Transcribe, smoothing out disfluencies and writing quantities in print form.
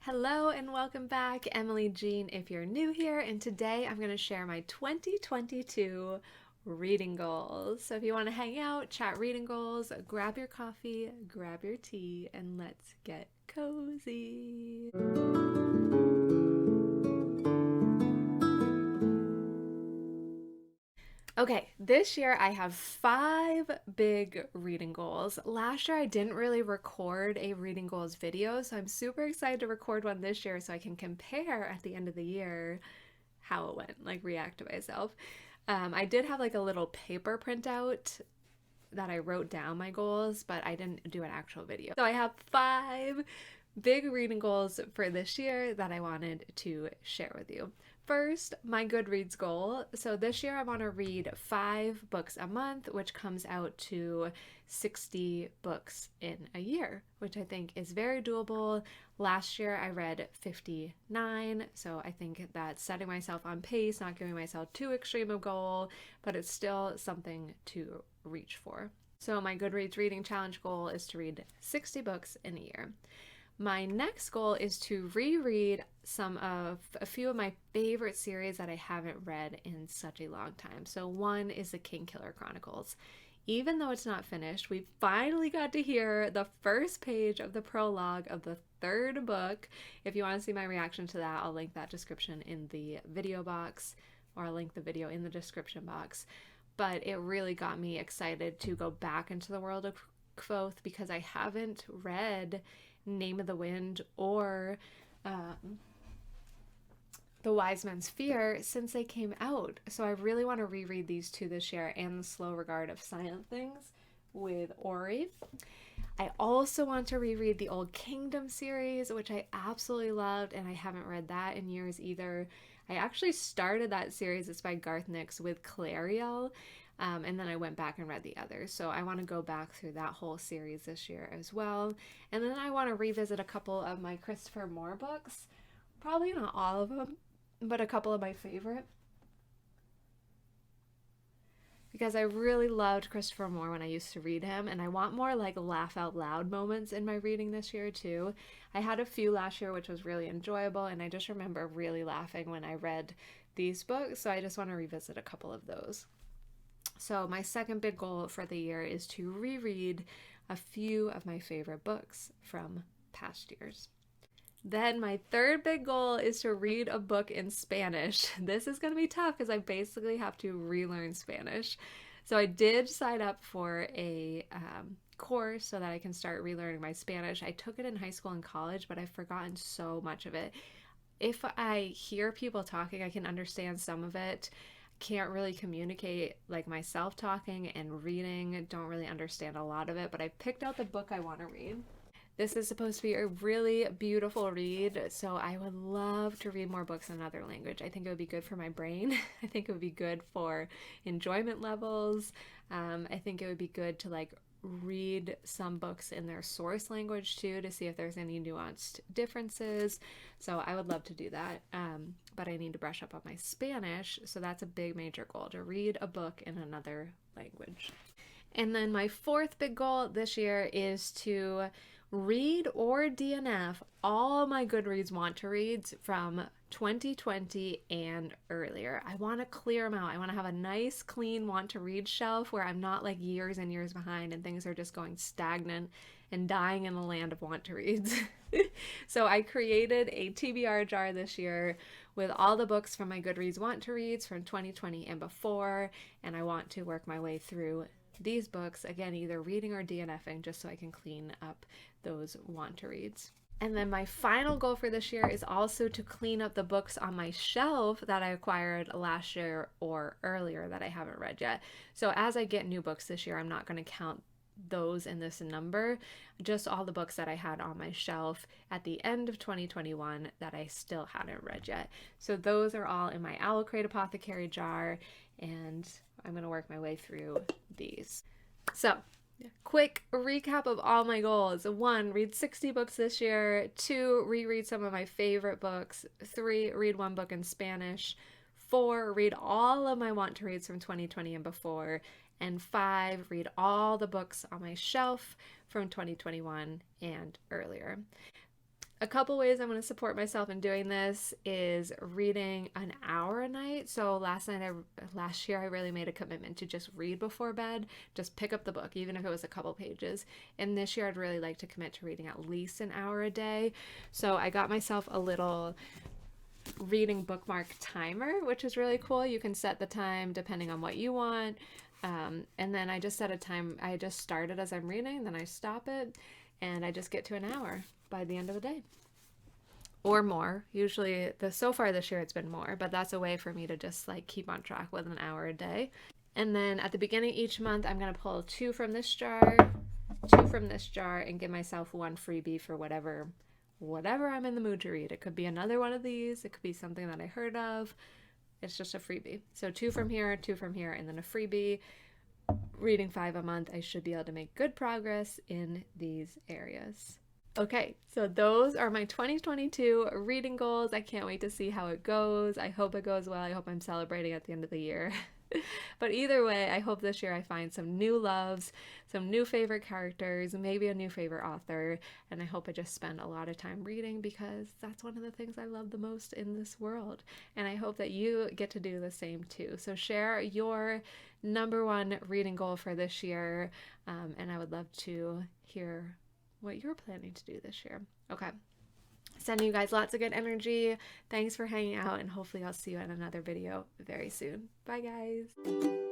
Hello and welcome back, Emily Jean if you're new here, and today I'm going to share my 2022 reading goals. So if you want to hang out, chat reading goals, grab your coffee, grab your tea, and let's get cozy. Okay, this year I have 5 big reading goals. Last year I didn't really record a reading goals video, so I'm super excited to record one this year so I can compare at the end of the year how it went, like react to myself. I did have like a little paper printout that I wrote down my goals, but I didn't do an actual video. So I have 5 big reading goals for this year that I wanted to share with you. First, my GoodReads goal. So this year I want to read 5 books a month, which comes out to 60 books in a year, which I think is very doable. Last year I read 59, so I think that's setting myself on pace, not giving myself too extreme a goal, but it's still something to reach for. So my GoodReads reading challenge goal is to read 60 books in a year. My next goal is to reread a few of my favorite series that I haven't read in such a long time. So one is the Kingkiller Chronicles. Even though it's not finished, we finally got to hear the first page of the prologue of the 3rd book. If you want to see my reaction to that, I'll link that description in the video box, or I'll link the video in the description box. But it really got me excited to go back into the world of Kvothe because I haven't read Name of the Wind or The Wise Man's Fear since they came out. So I really want to reread these 2 this year, and The Slow Regard of Silent Things with Ori. I also want to reread the Old Kingdom series, which I absolutely loved, and I haven't read that in years either. I actually started that series, it's by Garth Nix, with Clariel, and then I went back and read the others. So I want to go back through that whole series this year as well. And then I want to revisit a couple of my Christopher Moore books. Probably not all of them, but a couple of my favorite. Because I really loved Christopher Moore when I used to read him, and I want more like laugh out loud moments in my reading this year too. I had a few last year which was really enjoyable, and I just remember really laughing when I read these books, so I just want to revisit a couple of those. So my second big goal for the year is to reread a few of my favorite books from past years. Then my third big goal is to read a book in Spanish. This is going to be tough because I basically have to relearn Spanish. So I did sign up for a course so that I can start relearning my Spanish. I took it in high school and college, but I've forgotten so much of it. If I hear people talking, I can understand some of it. Can't really communicate like myself talking, and reading, don't really understand a lot of it, but I picked out the book I want to read. This is supposed to be a really beautiful read, so I would love to read more books in another language. I think it would be good for my brain. I think it would be good for enjoyment levels. I think it would be good to like read some books in their source language too to see if there's any nuanced differences. So I would love to do that, but I need to brush up on my Spanish, so that's a big major goal, to read a book in another language. And then my 4th big goal this year is to read or DNF all my GoodReads want to reads from 2020 and earlier. I want to clear them out. I want to have a nice, clean want to read shelf where I'm not like years and years behind and things are just going stagnant and dying in the land of want to reads. So I created a TBR jar this year with all the books from my GoodReads want to reads from 2020 and before, and I want to work my way through these books, again, either reading or DNFing, just so I can clean up those want to reads. And then my final goal for this year is also to clean up the books on my shelf that I acquired last year or earlier that I haven't read yet. So as I get new books this year, I'm not going to count those in this number, just all the books that I had on my shelf at the end of 2021 that I still hadn't read yet. So those are all in my Allocrate Apothecary jar, and I'm going to work my way through these. So quick recap of all my goals. 1, read 60 books this year. 2, reread some of my favorite books. 3, read 1 book in Spanish. 4, read all of my want to reads from 2020 and before. And 5, read all the books on my shelf from 2021 and earlier. A couple ways I'm going to support myself in doing this is reading an hour a night. So last year I really made a commitment to just read before bed, just pick up the book, even if it was a couple pages. And this year I'd really like to commit to reading at least an hour a day. So I got myself a little reading bookmark timer, which is really cool. You can set the time depending on what you want. And then I just set a time. I just start it as I'm reading, then I stop it, and I just get to an hour by the end of the day. Or more. Usually, so far this year it's been more, but that's a way for me to just like keep on track with an hour a day. And then at the beginning of each month, I'm going to pull 2 from this jar, 2 from this jar, and give myself 1 freebie for whatever I'm in the mood to read. It could be another one of these. It could be something that I heard of. It's just a freebie. So 2 from here, 2 from here, and then a freebie. Reading 5 a month, I should be able to make good progress in these areas. Okay, so those are my 2022 reading goals. I can't wait to see how it goes. I hope it goes well. I hope I'm celebrating at the end of the year. But either way, I hope this year I find some new loves, some new favorite characters, maybe a new favorite author, and I hope I just spend a lot of time reading because that's one of the things I love the most in this world. And I hope that you get to do the same too. So share your #1 reading goal for this year, and I would love to hear what you're planning to do this year. Okay. Sending you guys lots of good energy. Thanks for hanging out, and hopefully I'll see you in another video very soon. Bye, guys.